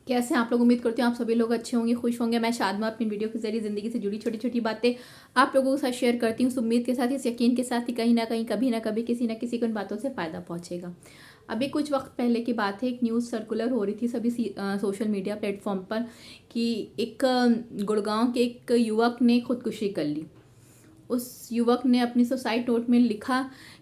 कैसे आप लोग? उम्मीद करती हूँ आप सभी लोग अच्छे होंगे, खुश होंगे। मैं शादमा अपनी वीडियो के जरिए ज़िंदगी से जुड़ी छोटी छोटी बातें आप लोगों के साथ शेयर करती हूँ, इस उम्मीद के साथ, इस यकीन के साथ कि कहीं ना कहीं, कभी ना कभी, किसी ना किसी को इन बातों से फ़ायदा पहुँचेगा। अभी कुछ वक्त पहले की बात है, एक न्यूज़ सर्कुलर हो रही थी सभी सोशल मीडिया प्लेटफॉर्म पर कि एक गुड़गांव के एक युवक ने खुदकुशी कर ली। उस युवक ने अपनी सुसाइड नोट में लिखा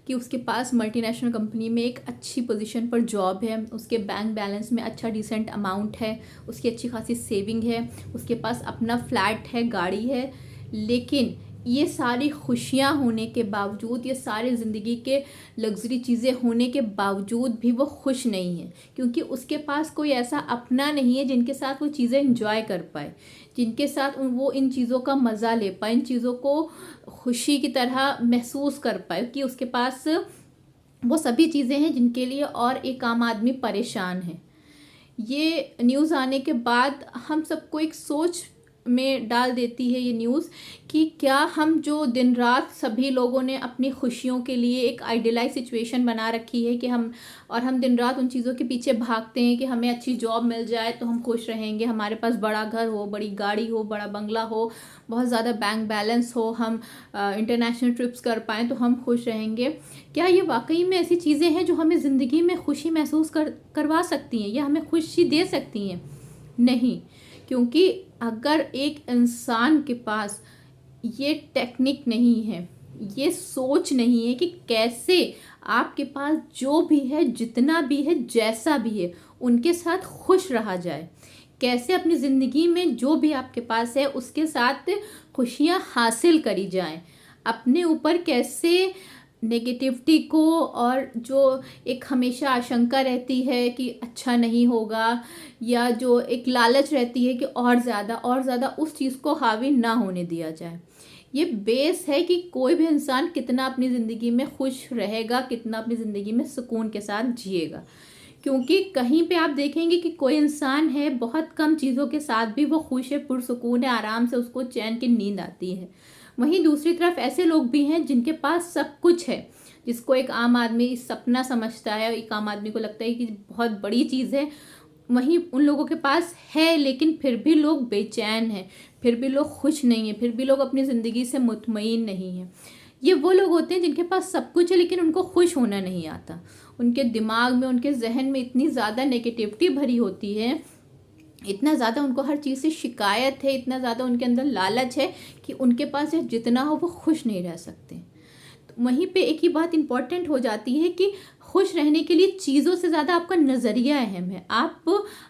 कि उसके पास मल्टीनेशनल कंपनी में एक अच्छी पोजीशन पर जॉब है, उसके बैंक बैलेंस में अच्छा डिसेंट अमाउंट है, उसकी अच्छी खासी सेविंग है, उसके पास अपना फ्लैट है, गाड़ी है। लेकिन ये सारी खुशियाँ होने के बावजूद, ये सारी ज़िंदगी के लग्जरी चीज़ें होने के बावजूद भी वो खुश नहीं है, क्योंकि उसके पास कोई ऐसा अपना नहीं है जिनके साथ वो चीज़ें इंजॉय कर पाए, जिनके साथ वो इन चीज़ों का मज़ा ले पाए, इन चीज़ों को खुशी की तरह महसूस कर पाए कि उसके पास वो सभी चीज़ें हैं जिनके लिए और एक आम आदमी परेशान है। ये न्यूज़ आने के बाद हम सबको एक सोच में डाल देती है ये न्यूज़ कि क्या हम जो दिन रात सभी लोगों ने अपनी खुशियों के लिए एक आइडियलाइज सिचुएशन बना रखी है कि हम दिन रात उन चीज़ों के पीछे भागते हैं कि हमें अच्छी जॉब मिल जाए तो हम खुश रहेंगे, हमारे पास बड़ा घर हो, बड़ी गाड़ी हो, बड़ा बंगला हो, बहुत ज़्यादा बैंक बैलेंस हो, हम इंटरनेशनल ट्रिप्स कर पाएँ तो हम खुश रहेंगे। क्या ये वाकई में ऐसी चीज़ें हैं जो हमें ज़िंदगी में खुशी महसूस करवा सकती हैं या हमें खुशी दे सकती हैं? नहीं, क्योंकि अगर एक इंसान के पास ये टेक्निक नहीं है, ये सोच नहीं है कि कैसे आपके पास जो भी है, जितना भी है, जैसा भी है, उनके साथ खुश रहा जाए, कैसे अपनी ज़िंदगी में जो भी आपके पास है उसके साथ खुशियाँ हासिल करी जाएं, अपने ऊपर कैसे नेगेटिविटी को और जो एक हमेशा आशंका रहती है कि अच्छा नहीं होगा, या जो एक लालच रहती है कि और ज़्यादा उस चीज़ को हावी ना होने दिया जाए। ये बेस है कि कोई भी इंसान कितना अपनी ज़िंदगी में खुश रहेगा, कितना अपनी ज़िंदगी में सुकून के साथ जिएगा। क्योंकि कहीं पे आप देखेंगे कि कोई इंसान है, बहुत कम चीज़ों के साथ भी वो खुश है, पुरसुकून है, आराम से उसको चैन की नींद आती है। वहीं दूसरी तरफ ऐसे लोग भी हैं जिनके पास सब कुछ है, जिसको एक आम आदमी सपना समझता है, एक आम आदमी को लगता है कि बहुत बड़ी चीज़ है, वहीं उन लोगों के पास है लेकिन फिर भी लोग बेचैन हैं, फिर भी लोग खुश नहीं हैं, फिर भी लोग अपनी ज़िंदगी से मुतमईन नहीं हैं। ये वो लोग होते हैं जिनके पास सब कुछ है लेकिन उनको खुश होना नहीं आता। उनके दिमाग में, उनके जहन में इतनी ज़्यादा नेगेटिविटी भरी होती है, इतना ज़्यादा उनको हर चीज़ से शिकायत है, इतना ज़्यादा उनके अंदर लालच है कि उनके पास जितना हो वो खुश नहीं रह सकते। तो वहीं पे एक ही बात इम्पॉर्टेंट हो जाती है कि खुश रहने के लिए चीज़ों से ज़्यादा आपका नज़रिया अहम है। आप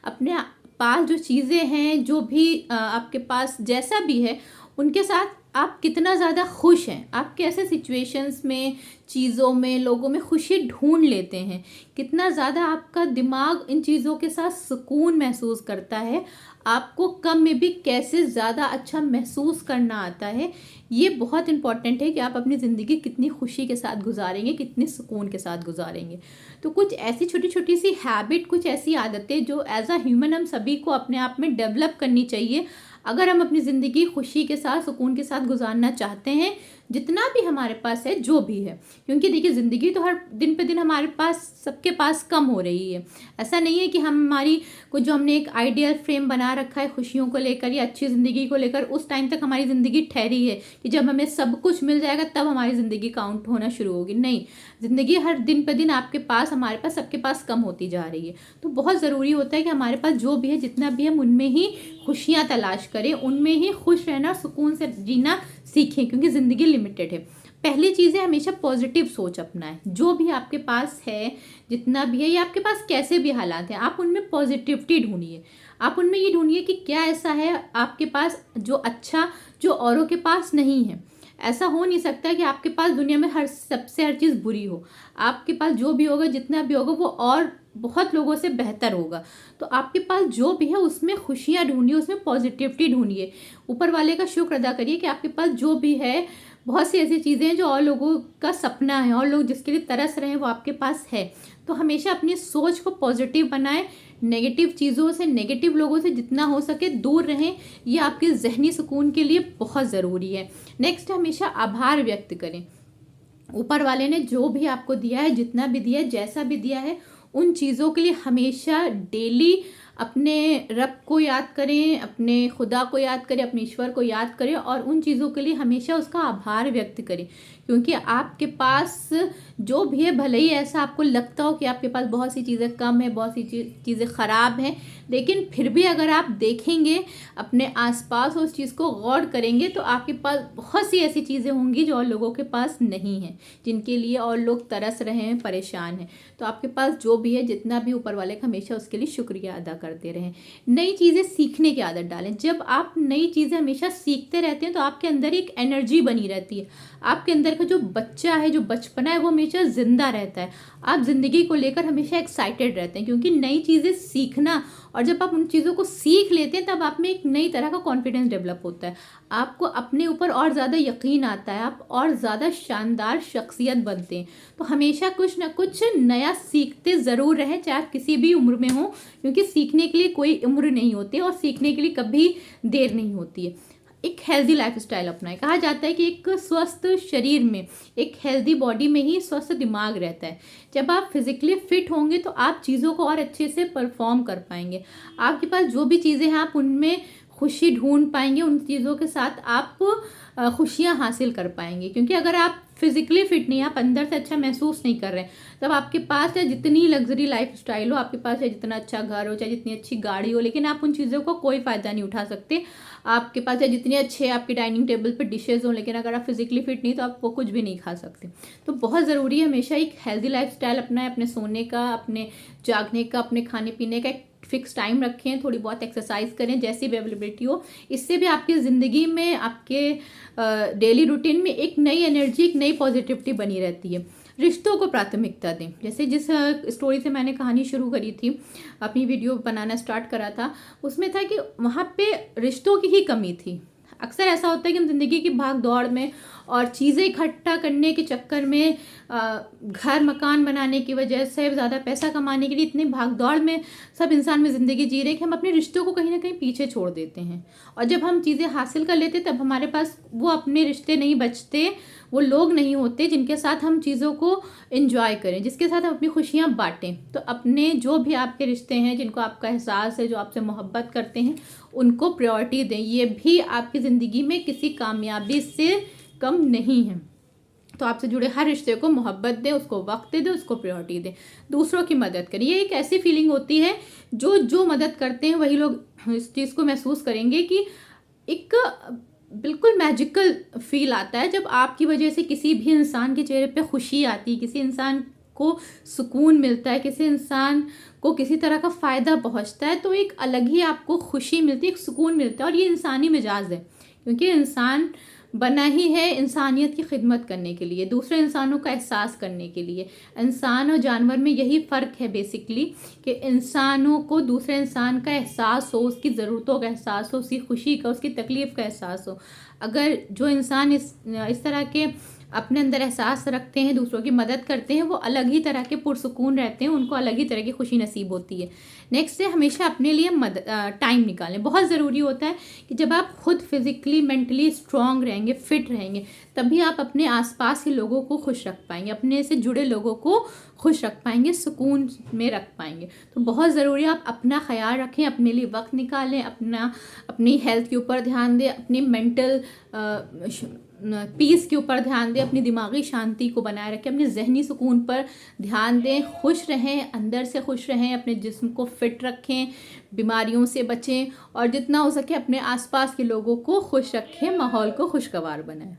अपने पास जो चीज़ें हैं, जो भी आपके पास जैसा भी है, उनके साथ आप कितना ज़्यादा खुश हैं, आप कैसे सिचुएशंस में, चीज़ों में, लोगों में खुशी ढूंढ लेते हैं, कितना ज़्यादा आपका दिमाग इन चीज़ों के साथ सुकून महसूस करता है, आपको कम में भी कैसे ज़्यादा अच्छा महसूस करना आता है। ये बहुत इंपॉर्टेंट है कि आप अपनी ज़िंदगी कितनी खुशी के साथ गुजारेंगे, कितने सुकून के साथ गुजारेंगे। तो कुछ ऐसी छोटी छोटी सी हैबिट, कुछ ऐसी आदतें जो एज अ ह्यूमन हम सभी को अपने आप में डेवलप करनी चाहिए अगर हम अपनी ज़िंदगी खुशी के साथ, सुकून के साथ गुजारना चाहते हैं, जितना भी हमारे पास है, जो भी है। क्योंकि देखिए, ज़िंदगी तो हर दिन पे दिन हमारे पास, सबके पास कम हो रही है। ऐसा नहीं है कि हमारी को जो हमने एक आइडियल फ्रेम बना रखा है खुशियों को लेकर या अच्छी ज़िंदगी को लेकर, उस टाइम तक हमारी ज़िंदगी ठहरी है कि जब हमें सब कुछ मिल जाएगा तब हमारी ज़िंदगी काउंट होना शुरू होगी। नहीं, ज़िंदगी हर दिन पे दिन आपके पास, हमारे पास, सबके पास कम होती जा रही है। तो बहुत ज़रूरी होता है कि हमारे पास जो भी है, जितना भी, हम उनमें ही खुशियाँ तलाश करें, उनमें ही खुश रहना, सुकून से जीना सीखें, क्योंकि ज़िंदगी लिमिटेड है। पहली चीज़ है हमेशा पॉजिटिव सोच अपनाएं। जो भी आपके पास है, जितना भी है, या आपके पास कैसे भी हालात हैं, आप उनमें पॉजिटिविटी ढूंढिए। आप उनमें ये ढूंढिए कि क्या ऐसा है आपके पास जो अच्छा, जो औरों के पास नहीं है। ऐसा हो नहीं सकता कि आपके पास दुनिया में सबसे हर चीज़ बुरी हो। आपके पास जो भी होगा, जितना भी होगा, वो और बहुत लोगों से बेहतर होगा। तो आपके पास जो भी है उसमें खुशियाँ ढूंढिए, उसमें पॉजिटिविटी ढूंढिए। ऊपर वाले का शुक्र अदा करिए कि आपके पास जो भी है, बहुत सी ऐसी चीज़ें हैं जो और लोगों का सपना है, और लोग जिसके लिए तरस रहे हैं, वो आपके पास है। तो हमेशा अपनी सोच को पॉजिटिव बनाएं, नेगेटिव चीज़ों से, नेगेटिव लोगों से जितना हो सके दूर रहें। ये आपके जहनी सुकून के लिए बहुत ज़रूरी है। नेक्स्ट, हमेशा आभार व्यक्त करें। ऊपर वाले ने जो भी आपको दिया है, जितना भी दिया है, जैसा भी दिया है, उन चीज़ों के लिए हमेशा डेली अपने रब को याद करें, अपने खुदा को याद करें, अपने ईश्वर को याद करें और उन चीज़ों के लिए हमेशा उसका आभार व्यक्त करें। क्योंकि आपके पास जो भी है, भले ही ऐसा आपको लगता हो कि आपके पास बहुत सी चीज़ें कम है, बहुत सी चीज़ें ख़राब हैं, लेकिन फिर भी अगर आप देखेंगे अपने आसपास, उस चीज़ को गौर करेंगे, तो आपके पास बहुत सी ऐसी चीज़ें होंगी जो और लोगों के पास नहीं हैं, जिनके लिए और लोग तरस रहे हैं, परेशान हैं। तो आपके पास जो भी है, जितना भी ऊपर वाले का, हमेशा उसके लिए शुक्रिया अदा करते रहें। नई चीज़ें सीखने की आदत डालें। जब आप नई चीज़ें हमेशा सीखते रहते हैं तो आपके अंदर एक एनर्जी बनी रहती है। आपके अंदर का जो बच्चा है, जो बचपना है, वो हमेशा ज़िंदा रहता है। आप ज़िंदगी को लेकर हमेशा एक्साइटेड रहते हैं, क्योंकि नई चीज़ें सीखना, और जब आप उन चीज़ों को सीख लेते हैं तब आप में एक नई तरह का कॉन्फिडेंस डेवलप होता है। आपको अपने ऊपर और ज़्यादा यकीन आता है, आप और ज़्यादा शानदार शख्सियत बनते हैं। तो हमेशा कुछ ना कुछ नया सीखते ज़रूर रहें, चाहे आप किसी भी उम्र में हो, क्योंकि सीखने के लिए कोई उम्र नहीं होती और सीखने के लिए कभी देर नहीं होती है। एक हेल्दी लाइफस्टाइल अपनाएं। कहा जाता है कि एक स्वस्थ शरीर में, एक हेल्दी बॉडी में ही स्वस्थ दिमाग रहता है। जब आप फिजिकली फिट होंगे तो आप चीज़ों को और अच्छे से परफॉर्म कर पाएंगे। आपके पास जो भी चीज़ें हैं, आप उनमें खुशी ढूंढ पाएंगे, उन चीज़ों के साथ आप खुशियाँ हासिल कर पाएंगे। क्योंकि अगर आप फिजिकली फिट नहीं, आप अंदर से अच्छा महसूस नहीं कर रहे हैं, तब आपके पास चाहे जितनी लग्जरी लाइफ स्टाइल हो, आपके पास चाहे जितना अच्छा घर हो, चाहे जितनी अच्छी गाड़ी हो, लेकिन आप उन चीज़ों को कोई फ़ायदा नहीं उठा सकते। आपके पास चाहे जितने अच्छे आपके डाइनिंग टेबल पर डिशेज हों, लेकिन अगर आप फिजिकली फिट नहीं तो आप वो कुछ भी नहीं खा सकते। तो बहुत ज़रूरी है हमेशा एक हेल्दी लाइफ स्टाइल अपनाएं। अपने सोने का, अपने जागने का, अपने खाने पीने का एक फिक्स टाइम रखें। थोड़ी बहुत एक्सरसाइज करें जैसी भी अवेलेबिलिटी हो। इससे भी आपकी ज़िंदगी में, आपके डेली रूटीन में एक नई एनर्जी, एक नई पॉजिटिविटी बनी रहती है। रिश्तों को प्राथमिकता दें। जैसे जिस स्टोरी से मैंने कहानी शुरू करी थी, अपनी वीडियो बनाना स्टार्ट करा था, उसमें था कि वहाँ पे रिश्तों की ही कमी थी। अक्सर ऐसा होता है कि हम ज़िंदगी की भाग दौड़ में और चीज़ें इकट्ठा करने के चक्कर में, घर मकान बनाने की वजह से, ज़्यादा पैसा कमाने के लिए इतनी भाग दौड़ में सब इंसान में ज़िंदगी जी रहे हैं कि हम अपने रिश्तों को कहीं ना कहीं पीछे छोड़ देते हैं। और जब हम चीज़ें हासिल कर लेते तब हमारे पास वो अपने रिश्ते नहीं बचते, वो लोग नहीं होते जिनके साथ हम चीज़ों को एंजॉय करें, जिसके साथ हम अपनी खुशियाँ बांटें। तो अपने जो भी आपके रिश्ते हैं, जिनको आपका एहसास है, जो आपसे मोहब्बत करते हैं, उनको प्रायोरिटी दें। ये भी आपकी ज़िंदगी में किसी कामयाबी से कम नहीं है। तो आपसे जुड़े हर रिश्ते को मोहब्बत दें, उसको वक्त दें, उसको प्रायोरिटी दें। दूसरों की मदद करें। ये एक ऐसी फीलिंग होती है, जो मदद करते हैं वही लोग इस चीज़ को महसूस करेंगे कि एक बिल्कुल मैजिकल फील आता है जब आपकी वजह से किसी भी इंसान के चेहरे पे खुशी आती है, किसी इंसान को सुकून मिलता है, किसी इंसान को किसी तरह का फ़ायदा पहुंचता है, तो एक अलग ही आपको खुशी मिलती है, एक सुकून मिलता है। और ये इंसानी मिजाज है, क्योंकि इंसान बना ही है इंसानियत की खिदमत करने के लिए, दूसरे इंसानों का एहसास करने के लिए। इंसान और जानवर में यही फ़र्क है बेसिकली, कि इंसानों को दूसरे इंसान का एहसास हो, उसकी ज़रूरतों का एहसास हो, उसकी खुशी का, उसकी तकलीफ़ का एहसास हो। अगर जो इंसान इस तरह के अपने अंदर एहसास रखते हैं, दूसरों की मदद करते हैं, वो अलग ही तरह के पुरसुकून रहते हैं, उनको अलग ही तरह की खुशी नसीब होती है। नेक्स्ट है, हमेशा अपने लिए टाइम निकालें। बहुत ज़रूरी होता है कि जब आप खुद फिज़िकली मेंटली स्ट्रांग रहेंगे, फिट रहेंगे, तभी आप अपने आसपास के लोगों को खुश रख पाएंगे, अपने से जुड़े लोगों को खुश रख पाएंगे, सुकून में रख पाएंगे। तो बहुत ज़रूरी है आप अपना ख्याल रखें, अपने लिए वक्त निकालें, अपनी हेल्थ के ऊपर ध्यान दें, अपनी मेंटल पीस के ऊपर ध्यान दें, अपनी दिमागी शांति को बनाए रखें, अपने जहनी सुकून पर ध्यान दें, खुश रहें, अंदर से खुश रहें, अपने जिस्म को फिट रखें, बीमारियों से बचें और जितना हो सके अपने आसपास के लोगों को खुश रखें, माहौल को खुशगवार बनाएं।